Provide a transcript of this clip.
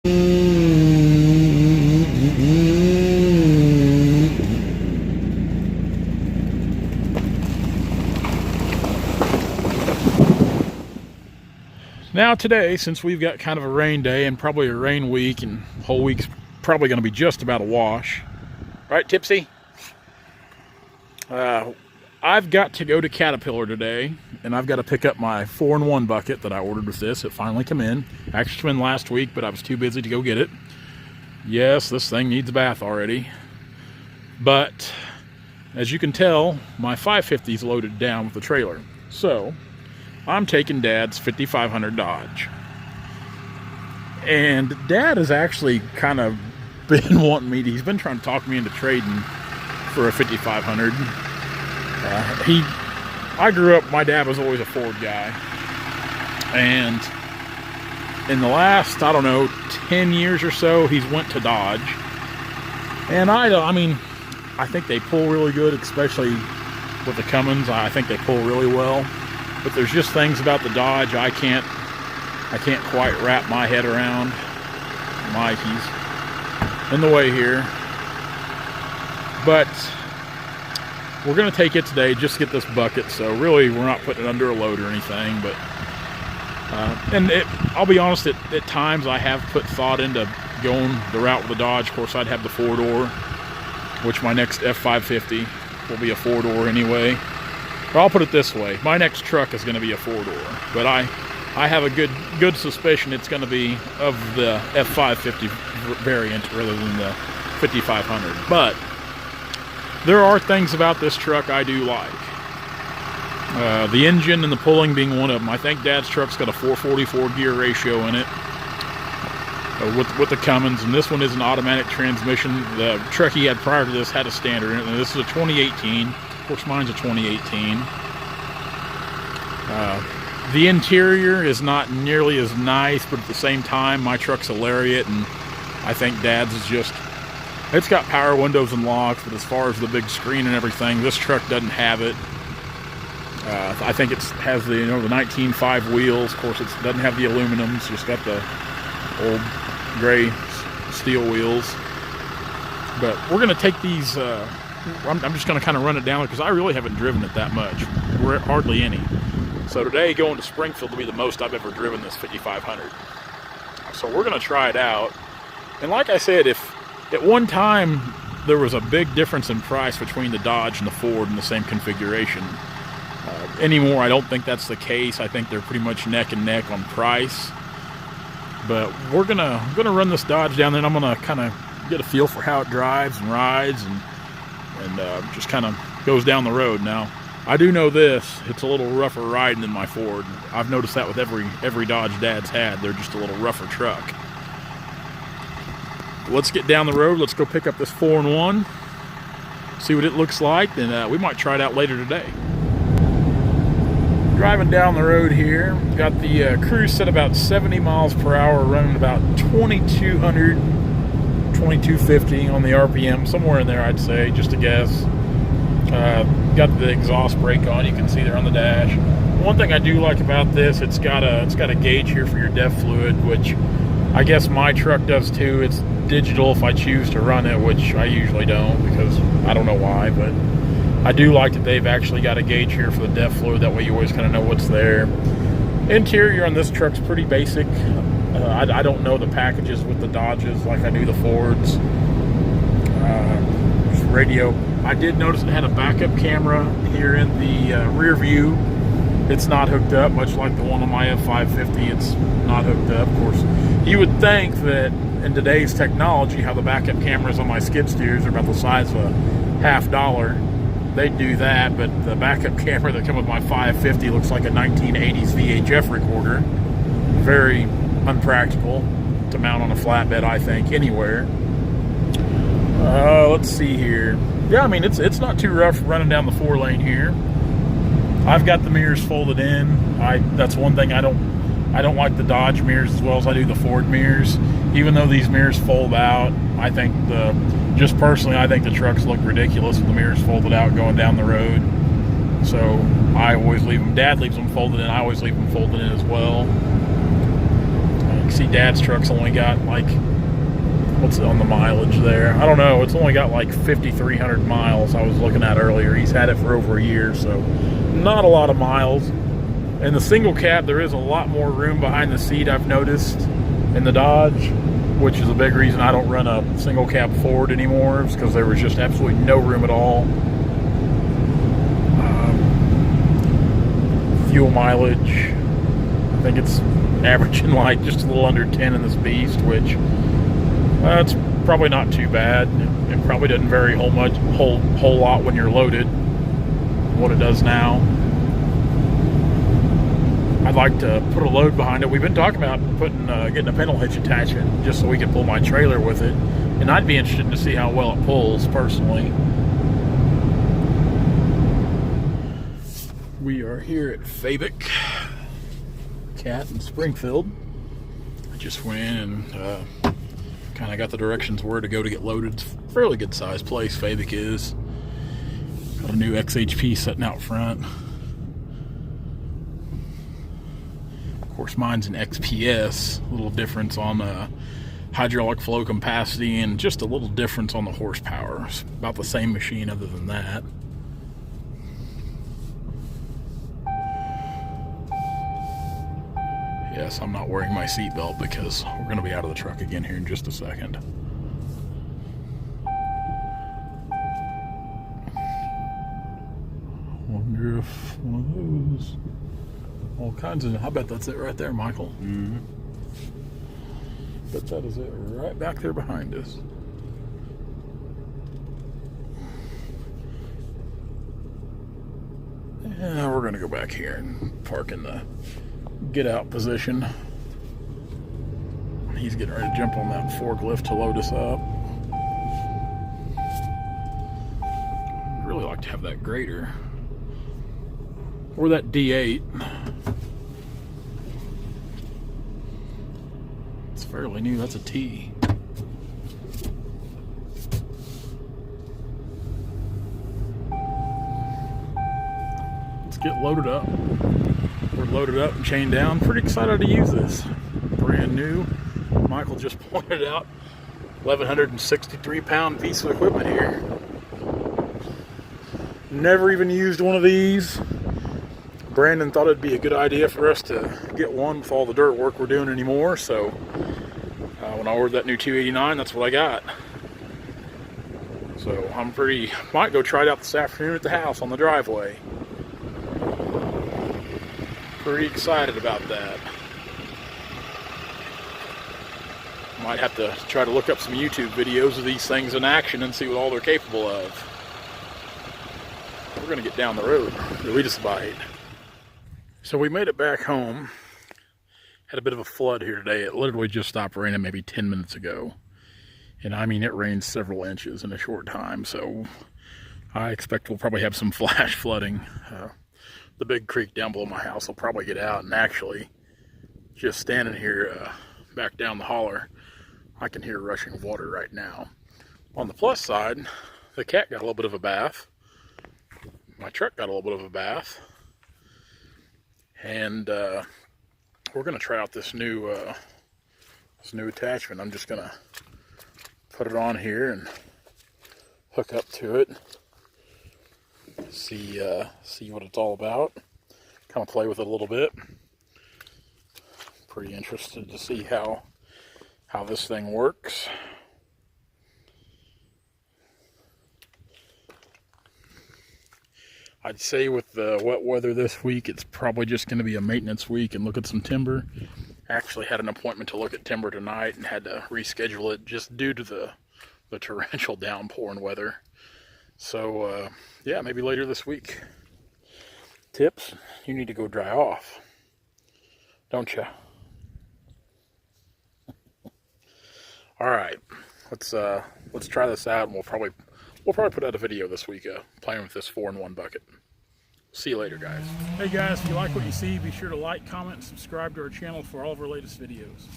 Now today, since we've got kind of a rain day and probably a rain week, and the whole week's probably going to be just about a wash. Right, Tipsy? I've got to go to Caterpillar today, and I've got to pick up my 4-in-1 bucket that I ordered with this. It finally came in. Actually came in last week, but I was too busy to go get it. Yes, this thing needs a bath already. But, as you can tell, my 550 is loaded down with the trailer. So, I'm taking Dad's 5500 Dodge. And Dad has actually kind of been wanting me to, he's been trying to talk me into trading for a 5500. I grew up, my dad was always a Ford guy. And in the last, I don't know, 10 years or so, he's went to Dodge. And I mean, I think they pull really good, especially with the Cummins. I think they pull really well. But there's just things about the Dodge I can't quite wrap my head around. Mikey's in the way here. But we're going to take it today, just to get this bucket. So really, we're not putting it under a load or anything. But I'll be honest, at times I have put thought into going the route with the Dodge. Of course, I'd have the 4-door, which my next F550 will be a 4-door anyway. But I'll put it this way, my next truck is going to be a 4-door, but I have a good suspicion it's going to be of the F550 variant rather than the 5500. But there are things about this truck I do like. The engine and the pulling being one of them. I think Dad's truck's got a 444 gear ratio in it with the Cummins, and this one is an automatic transmission. The truck he had prior to this had a standard in it, and this is a 2018. Of course, mine's a 2018. The interior is not nearly as nice, but at the same time, my truck's a Lariat, and I think Dad's is just, it's got power windows and locks, but as far as the big screen and everything, this truck doesn't have it. I think it has the, the 19.5 wheels. Of course, it doesn't have the aluminum. It's just got the old gray steel wheels. But we're going to take these, I'm just going to kind of run it down because I really haven't driven it that much. Hardly any. So today, going to Springfield will be the most I've ever driven this 5500. So we're going to try it out. And like I said, if at one time there was a big difference in price between the Dodge and the Ford in the same configuration, anymore I don't think that's the case. I think they're pretty much neck and neck on price. But we're gonna run this Dodge down there, and I'm gonna kind of get a feel for how it drives and rides, and just kind of goes down the road. Now, I do know this, it's a little rougher riding than my Ford. I've noticed that with every Dodge Dad's had. They're just a little rougher truck. Let's get down the road. Let's go pick up this 4-in-1, see what it looks like, and we might try it out later today. Driving down the road here, got the cruise set about 70 miles per hour, running about 2,200, 2,250 on the RPM, somewhere in there I'd say, just a guess. Got the exhaust brake on, you can see there on the dash. One thing I do like about this, it's got a gauge here for your DEF fluid, which I guess my truck does too. It's digital if I choose to run it, which I usually don't because I don't know why, but I do like that they've actually got a gauge here for the DEF fluid. That way you always kind of know what's there. Interior on this truck's pretty basic. I don't know the packages with the Dodges like I do the Fords. Radio. I did notice it had a backup camera here in the rear view. It's not hooked up, much like the one on my F550. It's not hooked up. Of course, you would think that in today's technology, how the backup cameras on my skid steers are about the size of a $50. They'd do that, but the backup camera that comes with my 550 looks like a 1980s VHF recorder. Very unpractical to mount on a flatbed, I think, anywhere. Let's see here. Yeah, I mean, it's not too rough running down the 4-lane here. I've got the mirrors folded in. That's one thing I don't like the Dodge mirrors as well as I do the Ford mirrors. Even though these mirrors fold out, I think just personally, I think the trucks look ridiculous with the mirrors folded out going down the road. So I always leave them. Dad leaves them folded in. I always leave them folded in as well. see Dad's truck's only got like, what's on the mileage there? I don't know. It's only got like 5,300 miles I was looking at earlier. He's had it for over a year, so not a lot of miles. In the single cab, there is a lot more room behind the seat, I've noticed, in the Dodge, which is a big reason I don't run a single cab Ford anymore. It's because there was just absolutely no room at all. Fuel mileage, I think it's averaging like just a little under 10 in this beast, which it's probably not too bad. It probably doesn't vary whole lot when you're loaded, what it does now. I'd like to put a load behind it. We've been talking about getting a pintle hitch attachment just so we can pull my trailer with it, and I'd be interested to see how well it pulls personally. We are here at Fabic Cat in Springfield. I just went and kind of got the directions where to go to get loaded. It's a fairly good sized place, Fabic is. Got a new XHP sitting out front. Of course, mine's an XPS. A little difference on hydraulic flow capacity and just a little difference on the horsepower. It's about the same machine other than that. Yes, I'm not wearing my seatbelt because we're going to be out of the truck again here in just a second. Wonder if one of those... All kinds of... I bet that's it right there, Michael. Mm-hmm. Bet that is it right back there behind us. Yeah, we're going to go back here and park in the get out position. He's getting ready to jump on that forklift to load us up. I'd really like to have that grader. Or that D8. It's fairly new. That's a T. Let's get loaded up. We're loaded up and chained down. Pretty excited to use this. Brand new. Michael just pointed out 1,163 pound piece of equipment here. Never even used one of these. Brandon thought it'd be a good idea for us to get one with all the dirt work we're doing anymore, so when I ordered that new 289, that's what I got. So might go try it out this afternoon at the house on the driveway. Pretty excited about that. Might have to try to look up some YouTube videos of these things in action and see what all they're capable of. We're going to get down the road. We just bite. So we made it back home. Had a bit of a flood here today. It literally just stopped raining maybe 10 minutes ago. And I mean, it rained several inches in a short time. So I expect we'll probably have some flash flooding. The big creek down below my house will probably get out. And actually, just standing here back down the holler, I can hear rushing water right now. On the plus side, the cat got a little bit of a bath. My truck got a little bit of a bath. And we're going to try out this new attachment. I'm just going to put it on here and hook up to it. See what it's all about. Kind of play with it a little bit. Pretty interested to see how this thing works. I'd say with the wet weather this week, it's probably just going to be a maintenance week and look at some timber. Actually had an appointment to look at timber tonight and had to reschedule it just due to the torrential downpour and weather. So, yeah, maybe later this week. Tips, you need to go dry off, don't you? All right, let's try this out, and we'll probably put out a video this week playing with this 4-in-1 bucket. See you later, guys. Hey guys, if you like what you see, be sure to like, comment, and subscribe to our channel for all of our latest videos.